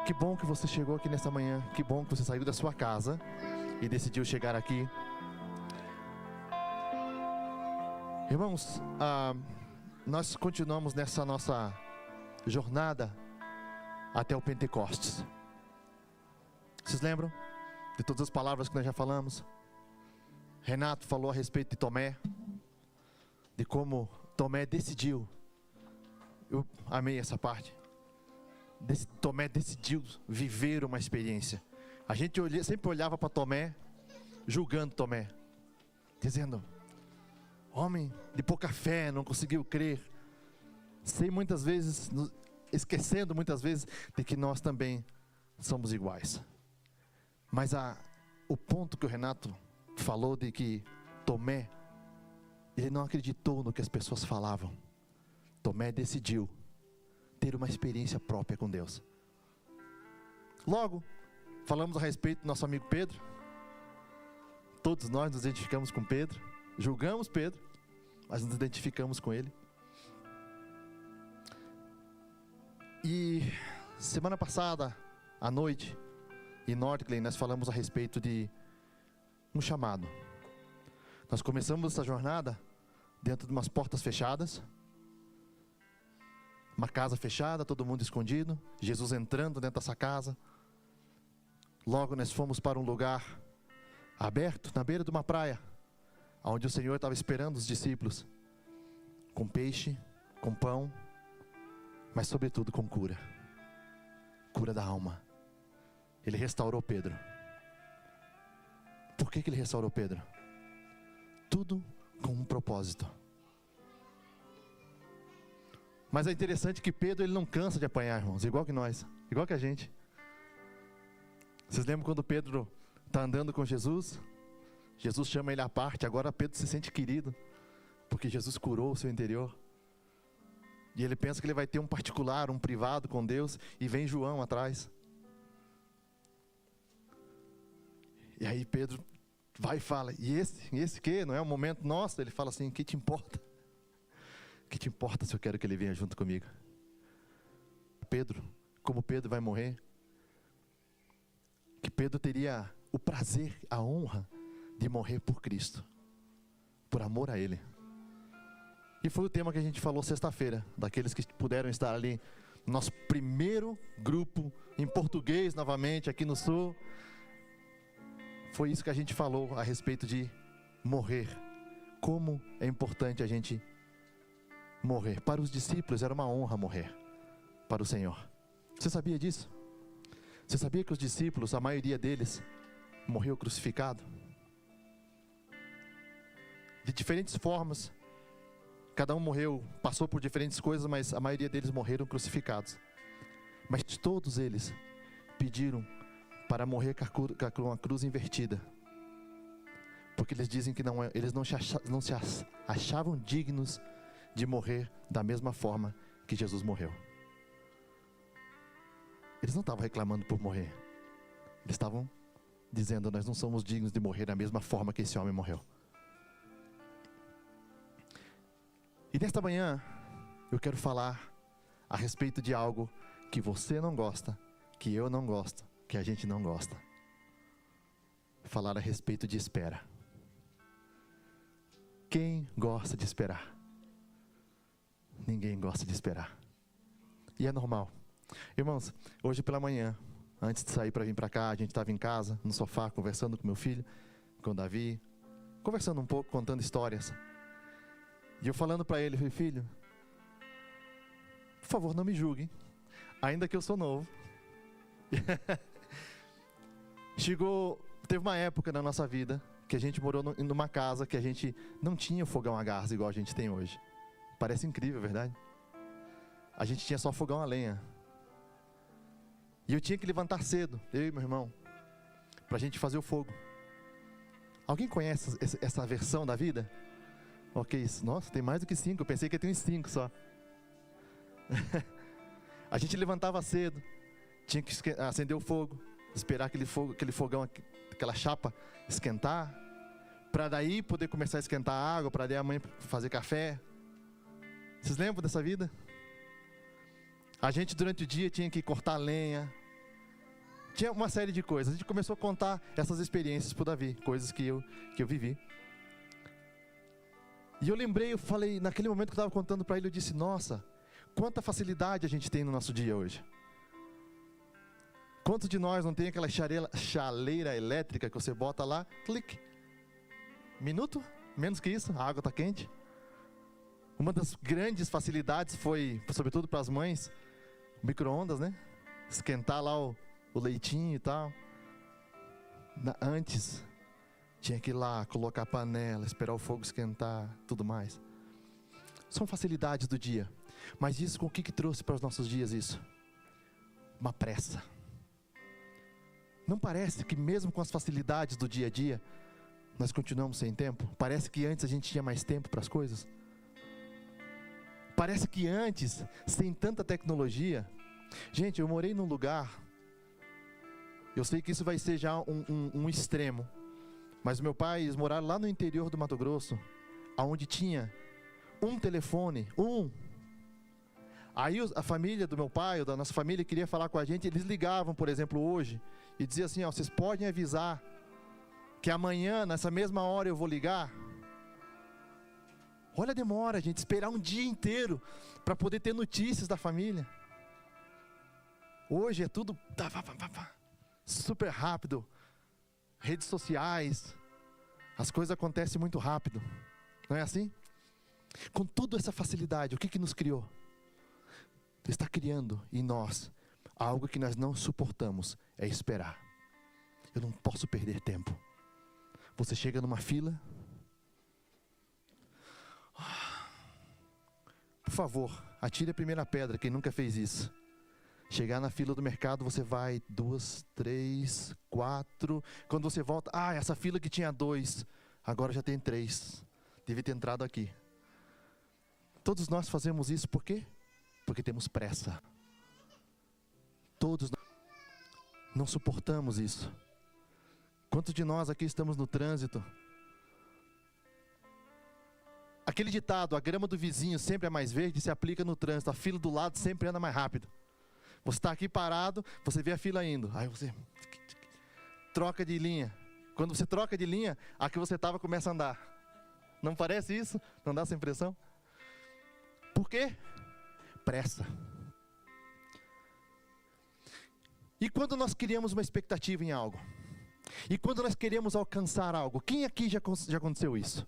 Que bom que você chegou aqui nessa manhã. Que bom que você saiu da sua casa e decidiu chegar aqui. Irmãos, nós continuamos nessa nossa jornada até o Pentecostes. Vocês lembram de todas as palavras que nós já falamos? Renato falou a respeito de Tomé, de como Tomé decidiu. Eu amei essa parte. Tomé decidiu viver uma experiência. A gente sempre olhava para Tomé, julgando Tomé, dizendo: homem de pouca fé, não conseguiu crer. Esquecendo muitas vezes de que nós também somos iguais. Mas o ponto que o Renato falou de que Tomé, ele não acreditou no que as pessoas falavam. Tomé decidiu ter uma experiência própria com Deus. Logo, falamos a respeito do nosso amigo Pedro. Todos nós nos identificamos com Pedro, julgamos Pedro, mas nos identificamos com ele. E semana passada, à noite, em Nordglen, nós falamos a respeito de um chamado. Nós começamos essa jornada dentro de umas portas fechadas, uma casa fechada, todo mundo escondido, Jesus entrando dentro dessa casa. Logo nós fomos para um lugar aberto, na beira de uma praia, onde o Senhor estava esperando os discípulos, com peixe, com pão, mas sobretudo com cura da alma. Ele restaurou Pedro. Por que ele restaurou Pedro? Tudo com um propósito. Mas é interessante que Pedro, ele não cansa de apanhar, irmãos, igual que nós, igual que a gente. Vocês lembram quando Pedro está andando com Jesus? Jesus chama ele à parte. Agora Pedro se sente querido, porque Jesus curou o seu interior. E ele pensa que ele vai ter um particular, um privado com Deus, e vem João atrás. E aí Pedro vai e fala: e esse que? Não é o momento nosso? Ele fala assim: que te importa? Que te importa se eu quero que ele venha junto comigo? Pedro, como Pedro vai morrer, que Pedro teria o prazer, a honra de morrer por Cristo, por amor a Ele. E foi o tema que a gente falou sexta-feira, daqueles que puderam estar ali no nosso primeiro grupo em português novamente aqui no Sul. Foi isso que a gente falou a respeito de morrer. Como é importante a gente morrer. Para os discípulos era uma honra morrer para o Senhor. Você sabia disso? Você sabia que os discípulos, a maioria deles, morreu crucificado? De diferentes formas. Cada um morreu, passou por diferentes coisas, mas a maioria deles morreram crucificados. Mas todos eles pediram para morrer com a cruz invertida. Porque eles dizem que eles não se achavam dignos de morrer da mesma forma que Jesus morreu. Eles não estavam reclamando por morrer. Eles estavam dizendo: nós não somos dignos de morrer da mesma forma que esse homem morreu. E nesta manhã, eu quero falar a respeito de algo que você não gosta, que eu não gosto, que a gente não gosta. Falar a respeito de espera. Quem gosta de esperar? Ninguém gosta de esperar. E é normal. Irmãos, hoje pela manhã, antes de sair para vir para cá, a gente estava em casa, no sofá, conversando com meu filho, com o Davi, conversando um pouco, contando histórias. E eu falando para ele: filho, por favor, não me julguem, ainda que eu sou novo. Teve uma época na nossa vida que a gente morou numa casa que a gente não tinha fogão a gás igual a gente tem hoje. Parece incrível, verdade? A gente tinha só fogão a lenha. E eu tinha que levantar cedo, eu e meu irmão, para a gente fazer o fogo. Alguém conhece essa versão da vida? Ok, nossa, tem mais do que 5, eu pensei que ia ter uns 5 só. A gente levantava cedo, tinha que acender o fogo, esperar aquele fogão, aquela chapa esquentar, para daí poder começar a esquentar a água, para daí a mãe fazer café. Vocês lembram dessa vida? A gente durante o dia tinha que cortar lenha, Tinha uma série de coisas. A gente começou a contar essas experiências para o Davi, coisas que eu vivi. E eu lembrei, eu falei, naquele momento que eu estava contando para ele, eu disse, nossa, quanta facilidade a gente tem no nosso dia hoje. Quantos de nós não tem aquela chaleira elétrica que você bota lá, clique, minuto, menos que isso, a água está quente. Uma das grandes facilidades foi, sobretudo para as mães, micro-ondas, né? Esquentar lá o leitinho e tal. Antes, tinha que ir lá, colocar a panela, esperar o fogo esquentar, tudo mais. São facilidades do dia. Mas isso, com o que trouxe para os nossos dias isso? Uma pressa. Não parece que mesmo com as facilidades do dia a dia, nós continuamos sem tempo? Parece que antes a gente tinha mais tempo para as coisas? Parece que antes, sem tanta tecnologia... Gente, eu morei num lugar... Eu sei que isso vai ser já um extremo. Mas meu pai, eles moraram lá no interior do Mato Grosso, onde tinha um telefone, Aí a família do meu pai, ou da nossa família, queria falar com a gente, eles ligavam, por exemplo, hoje, e diziam assim, ó, vocês podem avisar que amanhã, nessa mesma hora, eu vou ligar? Olha a demora, gente, esperar um dia inteiro para poder ter notícias da família. Hoje é tudo super rápido. Redes sociais, as coisas acontecem muito rápido. Não é assim? Com toda essa facilidade, o que nos criou? Está criando em nós algo que nós não suportamos, é esperar. Eu não posso perder tempo. Você chega numa fila. Por favor, atire a primeira pedra, quem nunca fez isso. Chegar na fila do mercado, você vai 2, 3, 4. Quando você volta, essa fila que tinha 2, agora já tem 3. Devia ter entrado aqui. Todos nós fazemos isso por quê? Porque temos pressa. Todos nós não suportamos isso. Quantos de nós aqui estamos no trânsito? Aquele ditado, a grama do vizinho sempre é mais verde, se aplica no trânsito. A fila do lado sempre anda mais rápido. Você está aqui parado, você vê a fila indo. Aí você troca de linha. Quando você troca de linha, a que você estava começa a andar. Não parece isso? Não dá essa impressão? Por quê? Pressa. E quando nós criamos uma expectativa em algo? E quando nós queremos alcançar algo? Quem aqui já aconteceu isso?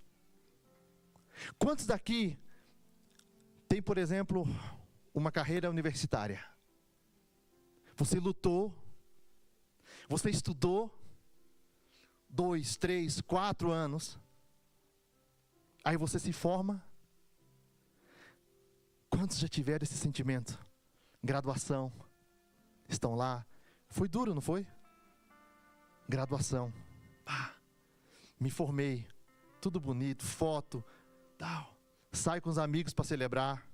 Quantos daqui tem, por exemplo, uma carreira universitária? Você lutou, você estudou 2, 3, 4 anos, aí você se forma. Quantos já tiveram esse sentimento? Graduação, estão lá, foi duro, não foi? Graduação, me formei, tudo bonito, foto, tal, sai com os amigos para celebrar,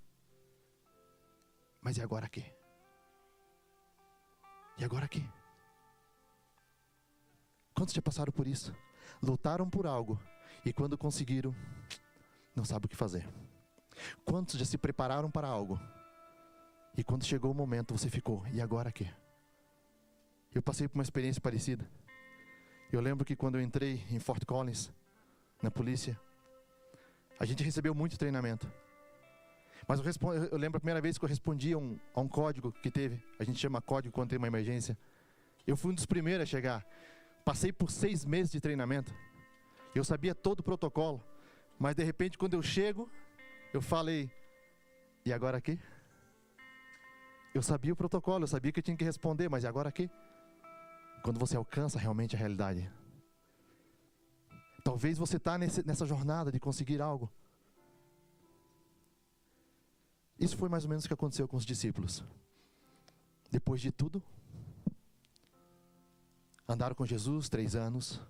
mas e agora aqui? E agora aqui? Quantos já passaram por isso? Lutaram por algo e quando conseguiram, não sabem o que fazer. Quantos já se prepararam para algo e quando chegou o momento você ficou, e agora aqui? Eu passei por uma experiência parecida. Eu lembro que quando eu entrei em Fort Collins, na polícia, a gente recebeu muito treinamento. Mas eu lembro a primeira vez que eu respondi a um código que teve. A gente chama código quando tem uma emergência. Eu fui um dos primeiros a chegar. Passei por 6 meses de treinamento. Eu sabia todo o protocolo. Mas de repente quando eu chego, eu falei, e agora aqui? Eu sabia o protocolo, eu sabia que eu tinha que responder, mas e agora aqui? Quando você alcança realmente a realidade. Talvez você está nessa jornada de conseguir algo. Isso foi mais ou menos o que aconteceu com os discípulos. Depois de tudo, andaram com Jesus 3 anos,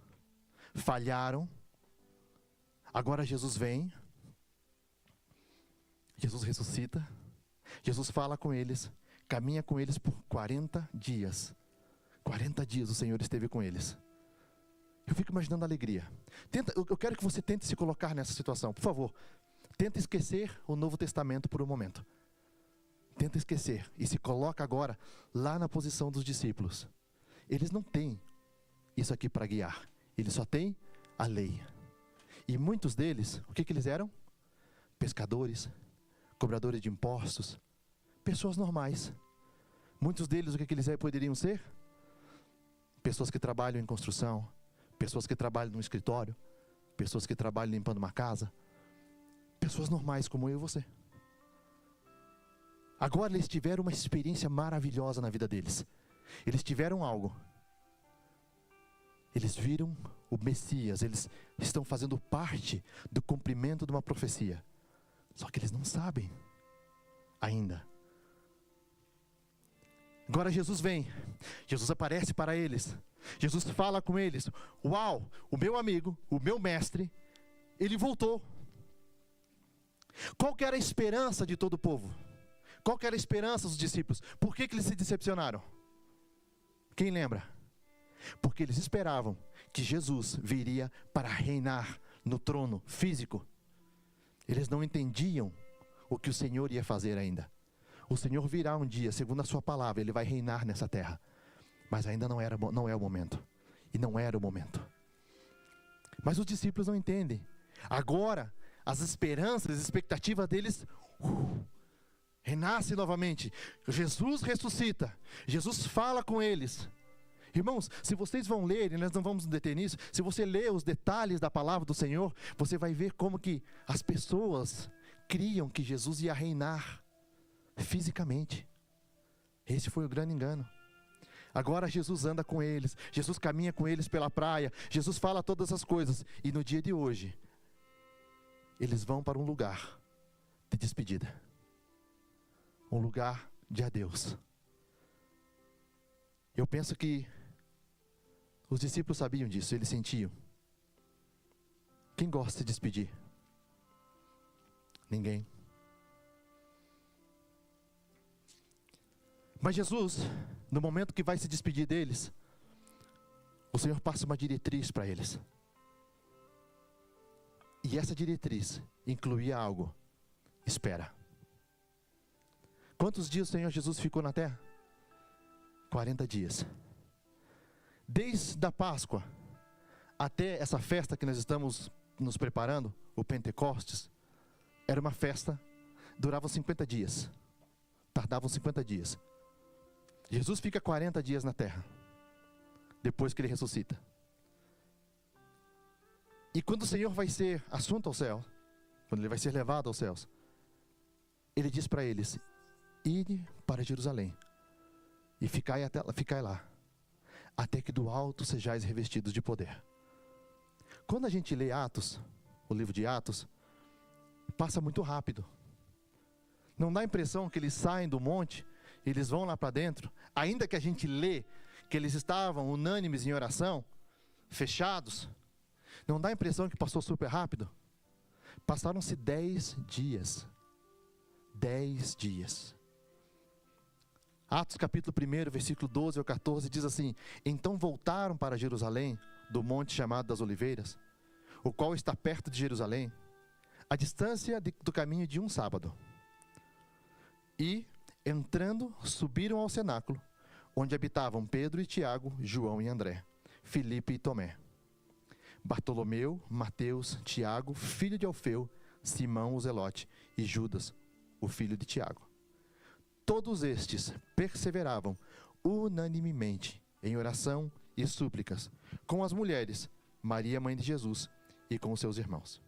falharam, agora Jesus vem, Jesus ressuscita, Jesus fala com eles, caminha com eles por 40 dias. 40 dias o Senhor esteve com eles. Eu fico imaginando a alegria. Eu quero que você tente se colocar nessa situação, por favor. Tenta esquecer o Novo Testamento por um momento. Tenta esquecer e se coloca agora lá na posição dos discípulos. eles não têm isso aqui para guiar. Eles só têm a lei. E muitos deles, o que eles eram? Pescadores, cobradores de impostos, pessoas normais. Muitos deles, o que eles poderiam ser? Pessoas que trabalham em construção, pessoas que trabalham no escritório, pessoas que trabalham limpando uma casa, pessoas normais como eu e você. Agora eles tiveram uma experiência maravilhosa na vida deles. Eles tiveram algo. Eles viram o Messias, eles estão fazendo parte do cumprimento de uma profecia. Só que eles não sabem ainda. Agora Jesus vem, Jesus aparece para eles, Jesus fala com eles. Uau, o meu amigo, o meu mestre, ele voltou. Qual que era a esperança de todo o povo? Qual que era a esperança dos discípulos? Por que eles se decepcionaram? Quem lembra? Porque eles esperavam que Jesus viria para reinar no trono físico. Eles não entendiam o que o Senhor ia fazer ainda. O Senhor virá um dia, segundo a sua palavra, Ele vai reinar nessa terra. Mas ainda não é o momento. E não era o momento. Mas os discípulos não entendem. Agora, as esperanças, as expectativas deles renascem novamente. Jesus ressuscita. Jesus fala com eles. Irmãos, se vocês vão ler, e nós não vamos nos deter nisso, se você ler os detalhes da palavra do Senhor, você vai ver como que as pessoas criam que Jesus ia reinar fisicamente. Esse foi o grande engano. Agora Jesus anda com eles, Jesus caminha com eles pela praia, Jesus fala todas as coisas, e no dia de hoje, eles vão para um lugar de despedida, um lugar de adeus. Eu penso que os discípulos sabiam disso, eles sentiam. Quem gosta de se despedir? Ninguém. Mas Jesus, no momento que vai se despedir deles, o Senhor passa uma diretriz para eles. E essa diretriz incluía algo: espera. Quantos dias o Senhor Jesus ficou na terra? 40 dias. Desde a Páscoa até essa festa que nós estamos nos preparando, o Pentecostes, era uma festa, durava 50 dias. Tardavam 50 dias. Jesus fica 40 dias na terra, depois que Ele ressuscita. E quando o Senhor vai ser assunto ao céu, quando Ele vai ser levado aos céus, Ele diz para eles: ide para Jerusalém, e ficai lá, até que do alto sejais revestidos de poder. Quando a gente lê Atos, o livro de Atos, passa muito rápido. Não dá a impressão que eles saem do monte, eles vão lá para dentro, ainda que a gente lê que eles estavam unânimes em oração, fechados. Não dá a impressão que passou super rápido? Passaram-se 10 dias. 10 dias. Atos capítulo 1, versículo 12 ao 14, diz assim: então voltaram para Jerusalém, do monte chamado das Oliveiras, o qual está perto de Jerusalém, a distância do caminho de um sábado. E, entrando, subiram ao cenáculo, onde habitavam Pedro e Tiago, João e André, Filipe e Tomé, Bartolomeu, Mateus, Tiago, filho de Alfeu, Simão o Zelote e Judas, o filho de Tiago. Todos estes perseveravam unanimemente em oração e súplicas com as mulheres, Maria, mãe de Jesus, e com os seus irmãos.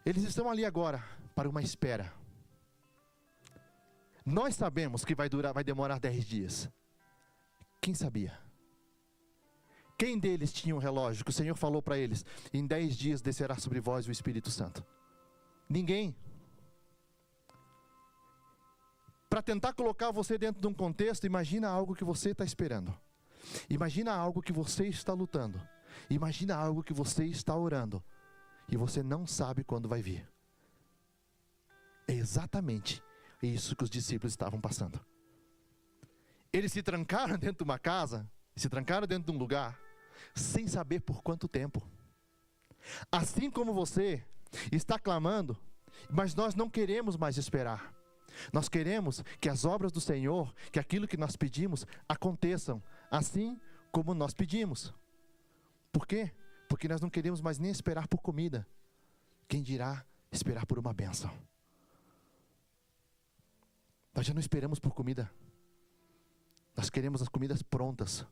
Eles estão ali agora para uma espera. Nós sabemos que vai demorar 10 dias. Quem sabia? Quem deles tinha um relógio que o Senhor falou para eles: em 10 dias descerá sobre vós o Espírito Santo? Ninguém. Para tentar colocar você dentro de um contexto, imagina algo que você está esperando. Imagina algo que você está lutando. Imagina algo que você está orando. E você não sabe quando vai vir. É exatamente isso que os discípulos estavam passando. Eles se trancaram dentro de uma casa, se trancaram dentro de um lugar, sem saber por quanto tempo. Assim como você está clamando, mas nós não queremos mais esperar. Nós queremos que as obras do Senhor, que aquilo que nós pedimos, aconteçam, assim como nós pedimos. Por quê? Porque nós não queremos mais nem esperar por comida. Quem dirá esperar por uma bênção? Nós já não esperamos por comida. Nós queremos as comidas prontas.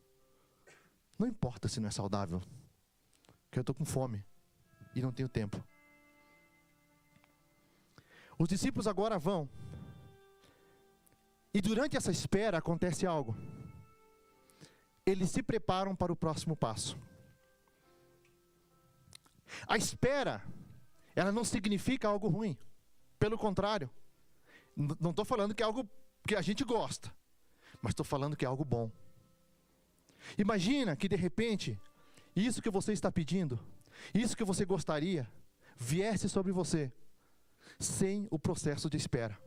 Não importa se não é saudável, porque eu estou com fome e não tenho tempo. Os discípulos agora vão. E durante essa espera acontece algo. Eles se preparam para o próximo passo. A espera, ela não significa algo ruim. Pelo contrário. Não estou falando que é algo que a gente gosta, mas estou falando que é algo bom. Imagina que de repente, isso que você está pedindo, isso que você gostaria, viesse sobre você, sem o processo de espera.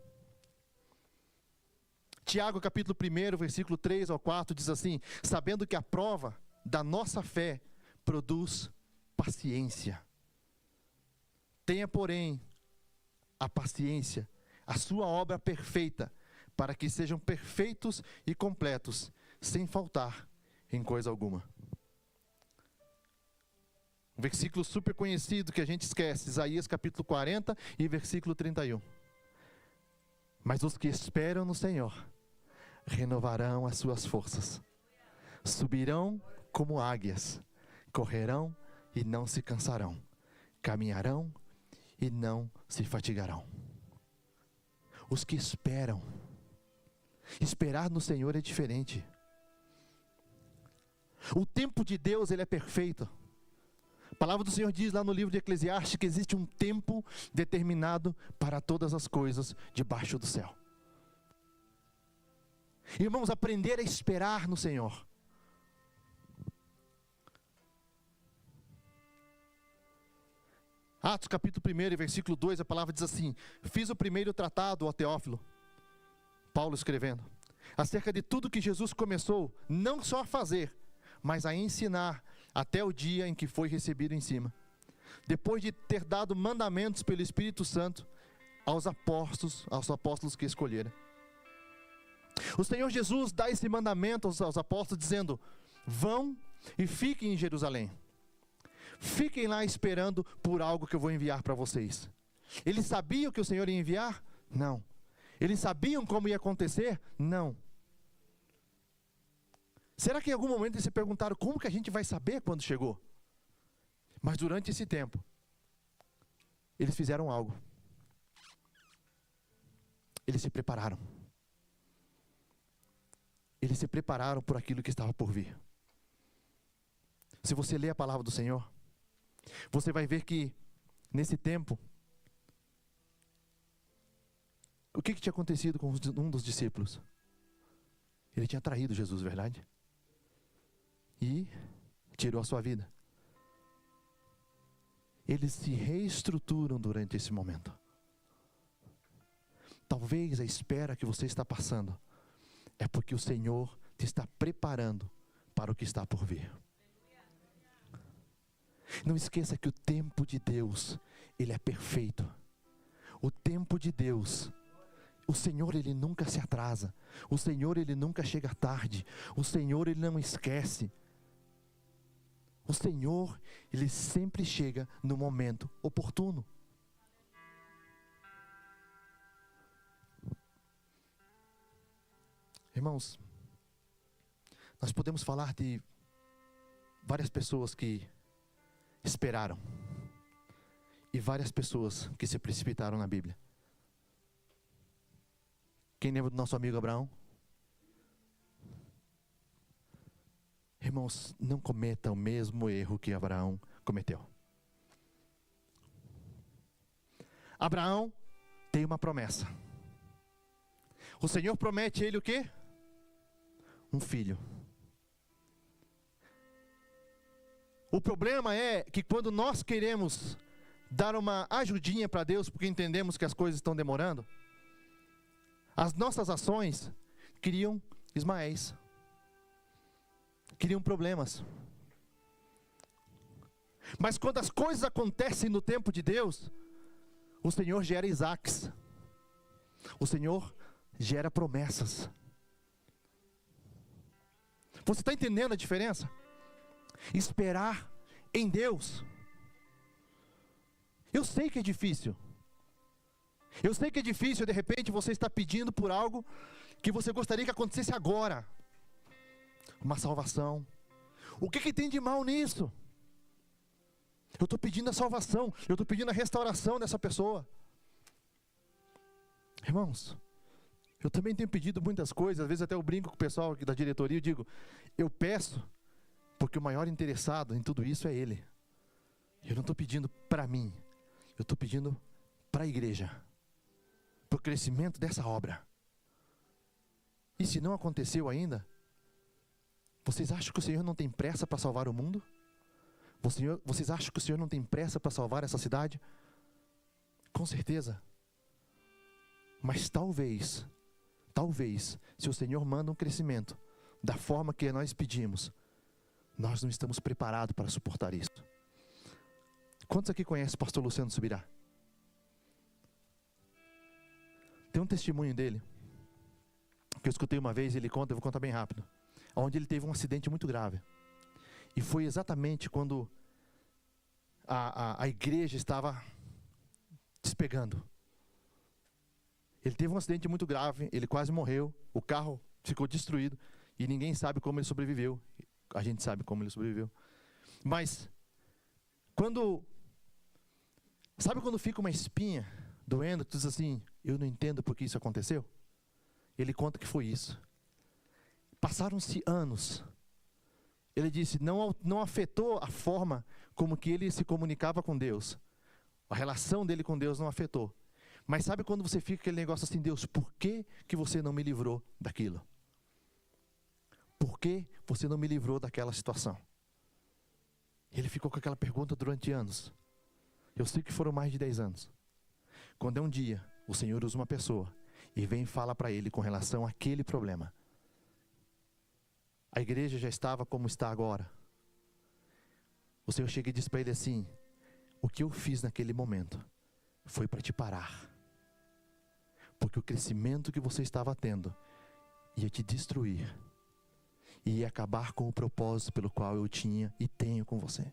Tiago capítulo 1, versículo 3 ao 4 diz assim: sabendo que a prova da nossa fé produz paciência. Tenha, porém, a paciência, a sua obra perfeita, para que sejam perfeitos e completos, sem faltar em coisa alguma. Um versículo super conhecido que a gente esquece, Isaías capítulo 40 e versículo 31. Mas os que esperam no Senhor renovarão as suas forças, subirão como águias, correrão e não se cansarão, caminharão e não se fatigarão. Os que esperam. Esperar no Senhor é diferente. O tempo de Deus, ele é perfeito. A palavra do Senhor diz lá no livro de Eclesiastes que existe um tempo determinado para todas as coisas debaixo do céu. Irmãos, aprender a esperar no Senhor. Atos capítulo 1, versículo 2, a palavra diz assim: fiz o primeiro tratado, ó Teófilo, Paulo escrevendo, acerca de tudo que Jesus começou, não só a fazer, mas a ensinar, até o dia em que foi recebido em cima, depois de ter dado mandamentos pelo Espírito Santo aos apóstolos que escolheram. O Senhor Jesus dá esse mandamento aos apóstolos, dizendo: vão e fiquem em Jerusalém. Fiquem lá esperando por algo que eu vou enviar para vocês. Eles sabiam que o Senhor ia enviar? Não. Eles sabiam como ia acontecer? Não. Será que em algum momento eles se perguntaram como que a gente vai saber quando chegou? Mas durante esse tempo, eles fizeram algo. Eles se prepararam. Eles se prepararam por aquilo que estava por vir. Se você ler a palavra do Senhor, você vai ver que nesse tempo, o que tinha acontecido com um dos discípulos? Ele tinha traído Jesus, verdade? E tirou a sua vida. Eles se reestruturam durante esse momento. Talvez a espera que você está passando é porque o Senhor te está preparando para o que está por vir. Não esqueça que o tempo de Deus, ele é perfeito. O tempo de Deus, o Senhor, ele nunca se atrasa. O Senhor, ele nunca chega tarde. O Senhor, ele não esquece. O Senhor, ele sempre chega no momento oportuno. Irmãos, nós podemos falar de várias pessoas que esperaram e várias pessoas que se precipitaram na Bíblia. Quem lembra do nosso amigo Abraão? Irmãos, não cometa o mesmo erro que Abraão cometeu. Abraão tem uma promessa. O Senhor promete a ele o quê? Um filho. O problema é que quando nós queremos dar uma ajudinha para Deus, porque entendemos que as coisas estão demorando, as nossas ações criam Ismaéis, criam problemas. Mas quando as coisas acontecem no tempo de Deus, o Senhor gera Isaques. O Senhor gera promessas. Você está entendendo a diferença? Esperar em Deus. Eu sei que é difícil. Eu sei que é difícil, de repente, você está pedindo por algo que você gostaria que acontecesse agora. Uma salvação. O que tem de mal nisso? Eu estou pedindo a salvação, eu estou pedindo a restauração dessa pessoa. Irmãos, eu também tenho pedido muitas coisas, às vezes até eu brinco com o pessoal aqui da diretoria, eu digo, eu peço, porque o maior interessado em tudo isso é Ele. Eu não estou pedindo para mim, eu estou pedindo para a igreja, para o crescimento dessa obra. E se não aconteceu ainda, vocês acham que o Senhor não tem pressa para salvar o mundo? Vocês acham que o Senhor não tem pressa para salvar essa cidade? Com certeza. Mas talvez, se o Senhor manda um crescimento da forma que nós pedimos, nós não estamos preparados para suportar isso. Quantos aqui conhecem o pastor Luciano Subirá? Tem um testemunho dele, que eu escutei uma vez, ele conta, eu vou contar bem rápido, onde ele teve um acidente muito grave. E foi exatamente quando a igreja estava despegando. Ele teve um acidente muito grave, ele quase morreu, o carro ficou destruído e ninguém sabe como ele sobreviveu. A gente sabe como ele sobreviveu. Mas, sabe quando fica uma espinha doendo, tu diz assim, eu não entendo por que isso aconteceu? Ele conta que foi isso. Passaram-se anos. Ele disse, não afetou a forma como que ele se comunicava com Deus. A relação dele com Deus não afetou. Mas sabe quando você fica aquele negócio assim, Deus, por que você não me livrou daquilo? Por que você não me livrou daquela situação? Ele ficou com aquela pergunta durante anos. Eu sei que foram mais de 10 anos. Quando é um dia, o Senhor usa uma pessoa e vem e fala para ele com relação àquele problema. A igreja já estava como está agora. O Senhor chega e diz para ele assim, o que eu fiz naquele momento foi para te parar. Porque o crescimento que você estava tendo ia te destruir. E ia acabar com o propósito pelo qual eu tinha e tenho com você.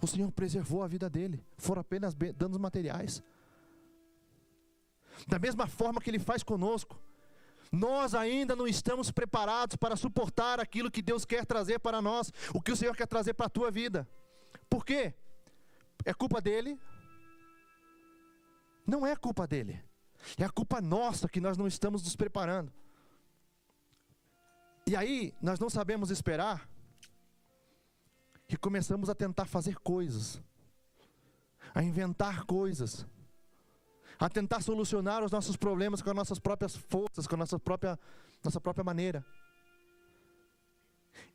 O Senhor preservou a vida dele. Foram apenas danos materiais. Da mesma forma que Ele faz conosco. Nós ainda não estamos preparados para suportar aquilo que Deus quer trazer para nós. O que o Senhor quer trazer para a tua vida. Por quê? É culpa dele? Não é culpa dele. É a culpa nossa que nós não estamos nos preparando. E aí, nós não sabemos esperar. E começamos a tentar fazer coisas. A inventar coisas. A tentar solucionar os nossos problemas com as nossas próprias forças, com a nossa própria maneira.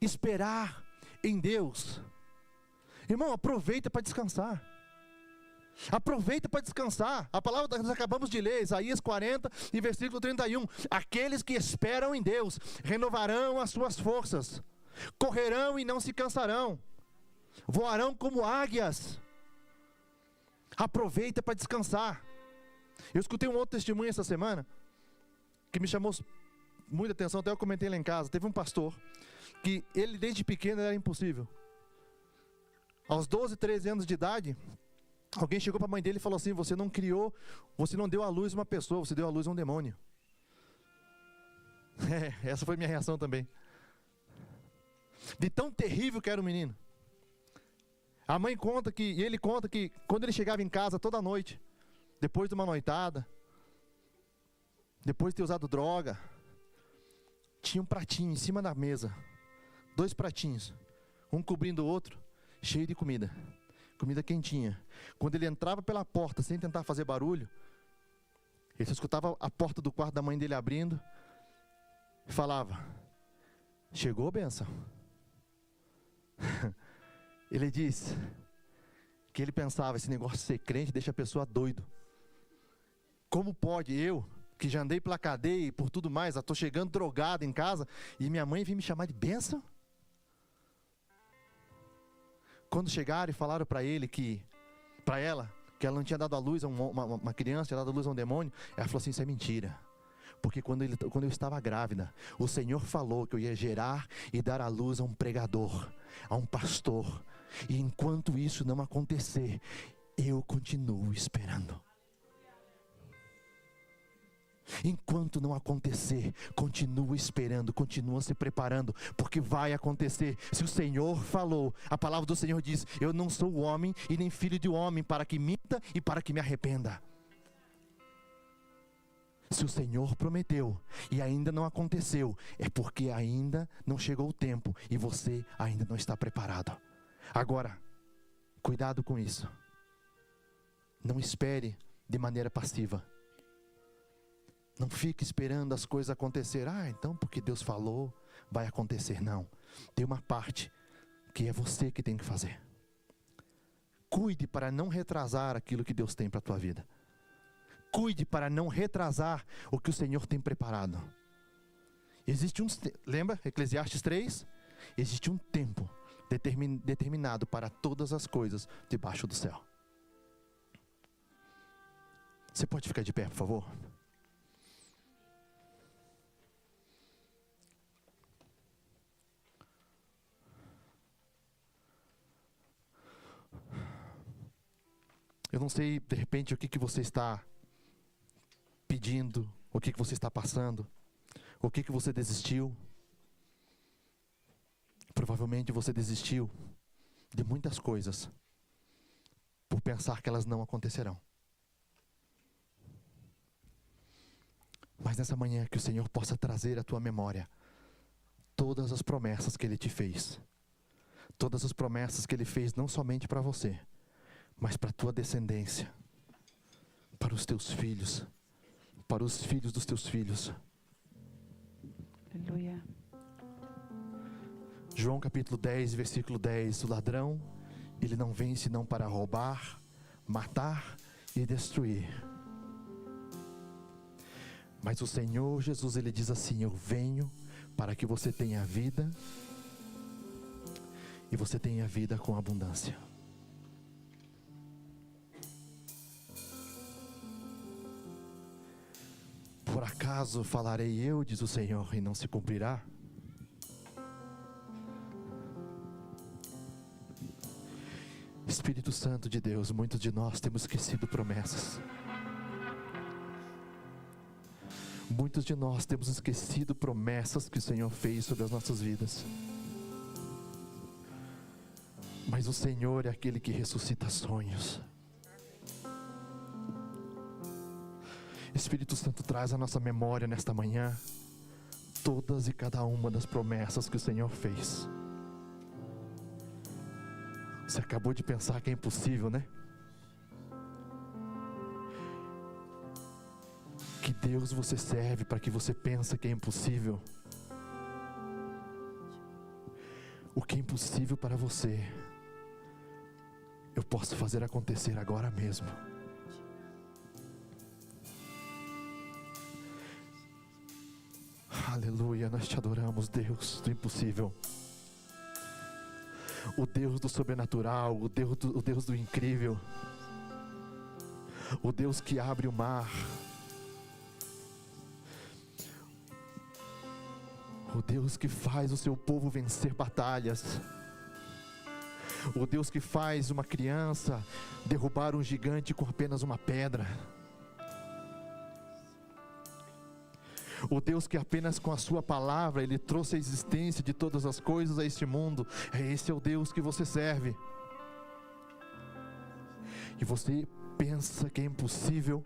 Esperar em Deus. Irmão, aproveita para descansar. Aproveita para descansar. A palavra que nós acabamos de ler, Isaías 40 e versículo 31. Aqueles que esperam em Deus renovarão as suas forças, correrão e não se cansarão, voarão como águias. Aproveita para descansar. Eu escutei um outro testemunho essa semana que me chamou muita atenção, até eu comentei lá em casa. Teve um pastor que ele desde pequeno era impossível. Aos 12, 13 anos de idade, alguém chegou para a mãe dele e falou assim, você não deu à luz uma pessoa, você deu à luz um demônio. Essa foi minha reação também. De tão terrível que era o menino. A mãe conta e ele conta que quando ele chegava em casa toda noite, depois de uma noitada, depois de ter usado droga, tinha um pratinho em cima da mesa, 2 pratinhos, um cobrindo o outro, cheio de comida quentinha. Quando ele entrava pela porta, sem tentar fazer barulho, ele só escutava a porta do quarto da mãe dele abrindo, e falava, chegou, bênção? Ele disse que ele pensava, esse negócio de ser crente deixa a pessoa doido. Como pode eu, que já andei pela cadeia e por tudo mais, estou chegando drogado em casa, e minha mãe vem me chamar de bênção? Quando chegaram e falaram para ela, que ela não tinha dado à luz a uma criança, tinha dado à luz a um demônio. Ela falou assim: isso é mentira. Porque quando eu estava grávida, o Senhor falou que eu ia gerar e dar à luz a um pregador, a um pastor. E enquanto isso não acontecer, eu continuo esperando. Enquanto não acontecer, continua esperando, continua se preparando, porque vai acontecer. Se o Senhor falou, a palavra do Senhor diz: eu não sou homem e nem filho de homem para que minta e para que me arrependa. Se o Senhor prometeu e ainda não aconteceu, é porque ainda não chegou o tempo e você ainda não está preparado. Agora, cuidado com isso. Não espere de maneira passiva. Não fique esperando as coisas acontecer. Então porque Deus falou, vai acontecer. Não. Tem uma parte que é você que tem que fazer. Cuide para não retrasar aquilo que Deus tem para a tua vida. Cuide para não retrasar o que o Senhor tem preparado. Existe lembra Eclesiastes 3? Existe um tempo determinado para todas as coisas debaixo do céu. Você pode ficar de pé, por favor? Eu não sei, de repente, o que você está pedindo, o que você está passando, o que você desistiu. Provavelmente você desistiu de muitas coisas por pensar que elas não acontecerão. Mas nessa manhã que o Senhor possa trazer à tua memória todas as promessas que Ele te fez. Todas as promessas que Ele fez não somente para você, mas para a tua descendência, para os teus filhos, para os filhos dos teus filhos. Aleluia. João capítulo 10, versículo 10. O ladrão, ele não vem senão para roubar, matar e destruir. Mas o Senhor Jesus, Ele diz assim: eu venho para que você tenha vida, e você tenha vida com abundância. Por acaso falarei eu, diz o Senhor, e não se cumprirá? Espírito Santo de Deus, muitos de nós temos esquecido promessas. Muitos de nós temos esquecido promessas que o Senhor fez sobre as nossas vidas. Mas o Senhor é aquele que ressuscita sonhos. Espírito Santo, traz à nossa memória nesta manhã todas e cada uma das promessas que o Senhor fez. Você acabou de pensar que é impossível, né? Que Deus você serve para que você pense que é impossível? O que é impossível para você, eu posso fazer acontecer agora mesmo. Aleluia, nós te adoramos, Deus do impossível. O Deus do sobrenatural, o Deus do incrível. O Deus que abre o mar. O Deus que faz o seu povo vencer batalhas. O Deus que faz uma criança derrubar um gigante com apenas uma pedra. O Deus que apenas com a sua palavra Ele trouxe a existência de todas as coisas a este mundo. Esse é o Deus que você serve. E você pensa que é impossível?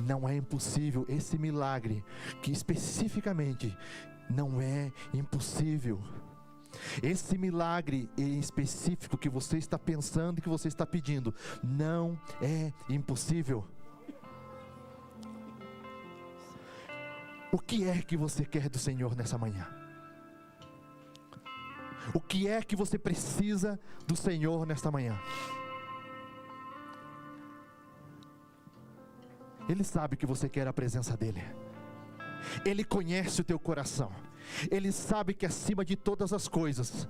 Não é impossível. Esse milagre que especificamente não é impossível. Esse milagre em específico que você está pensando e que você está pedindo não é impossível. O que é que você quer do Senhor nessa manhã? O que é que você precisa do Senhor nesta manhã? Ele sabe que você quer a presença dEle. Ele conhece o teu coração. Ele sabe que acima de todas as coisas,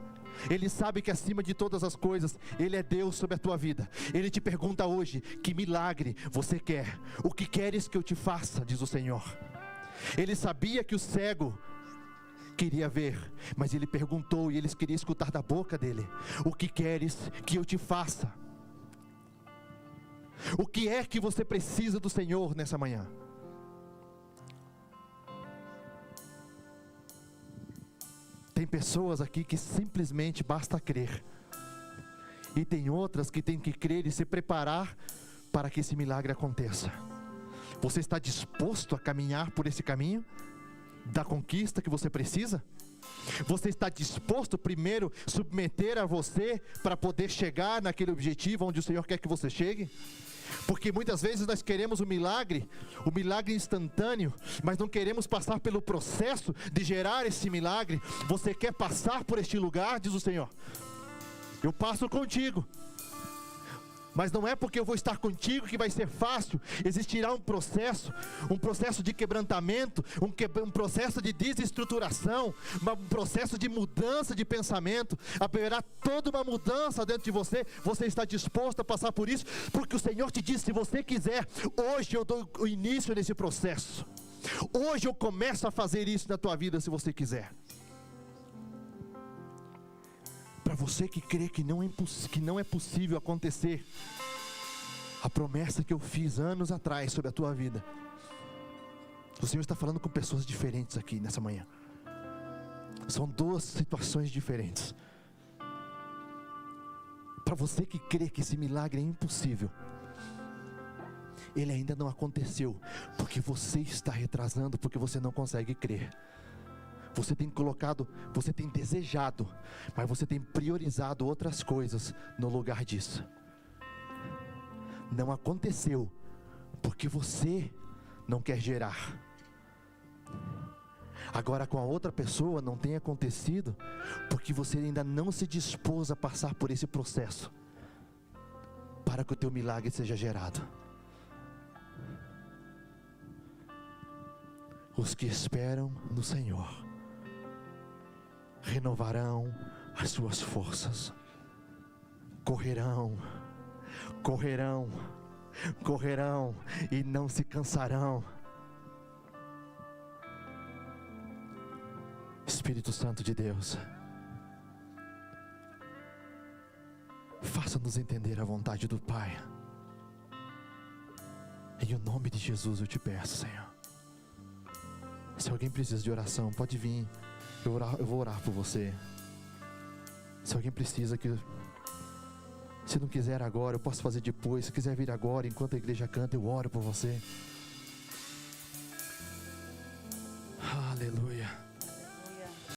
Ele sabe que acima de todas as coisas, Ele é Deus sobre a tua vida. Ele te pergunta hoje, que milagre você quer? O que queres que eu te faça, diz o Senhor. Ele sabia que o cego queria ver, mas ele perguntou e eles queriam escutar da boca dele: o que queres que eu te faça? O que é que você precisa do Senhor nessa manhã? Tem pessoas aqui que simplesmente basta crer, e tem outras que têm que crer e se preparar para que esse milagre aconteça. Você está disposto a caminhar por esse caminho da conquista que você precisa? Você está disposto primeiro a submeter a você para poder chegar naquele objetivo onde o Senhor quer que você chegue? Porque muitas vezes nós queremos o milagre instantâneo, mas não queremos passar pelo processo de gerar esse milagre. Você quer passar por este lugar, diz o Senhor, eu passo contigo, mas não é porque eu vou estar contigo que vai ser fácil. Existirá um processo de quebrantamento, um processo de desestruturação, um processo de mudança de pensamento. Haverá toda uma mudança dentro de você. Você está disposto a passar por isso? Porque o Senhor te disse: se você quiser, hoje eu dou o início nesse processo. Hoje eu começo a fazer isso na tua vida, se você quiser. Para você que crê que não é possível acontecer a promessa que eu fiz anos atrás sobre a tua vida, o Senhor está falando com pessoas diferentes aqui nessa manhã. São duas situações diferentes. Para você que crê que esse milagre é impossível, ele ainda não aconteceu, porque você está retrasando, porque você não consegue crer. Você tem colocado, você tem desejado, mas você tem priorizado outras coisas no lugar disso. Não aconteceu, porque você não quer gerar. Agora com a outra pessoa não tem acontecido, porque você ainda não se dispôs a passar por esse processo, para que o teu milagre seja gerado. Os que esperam no Senhor renovarão as suas forças, correrão e não se cansarão. Espírito Santo de Deus, faça-nos entender a vontade do Pai. Em o nome de Jesus eu te peço, Senhor. Se alguém precisa de oração, pode vir. Eu vou orar por você. Se alguém precisa, se não quiser agora, eu posso fazer depois. Se quiser vir agora, enquanto a igreja canta, eu oro por você. Aleluia.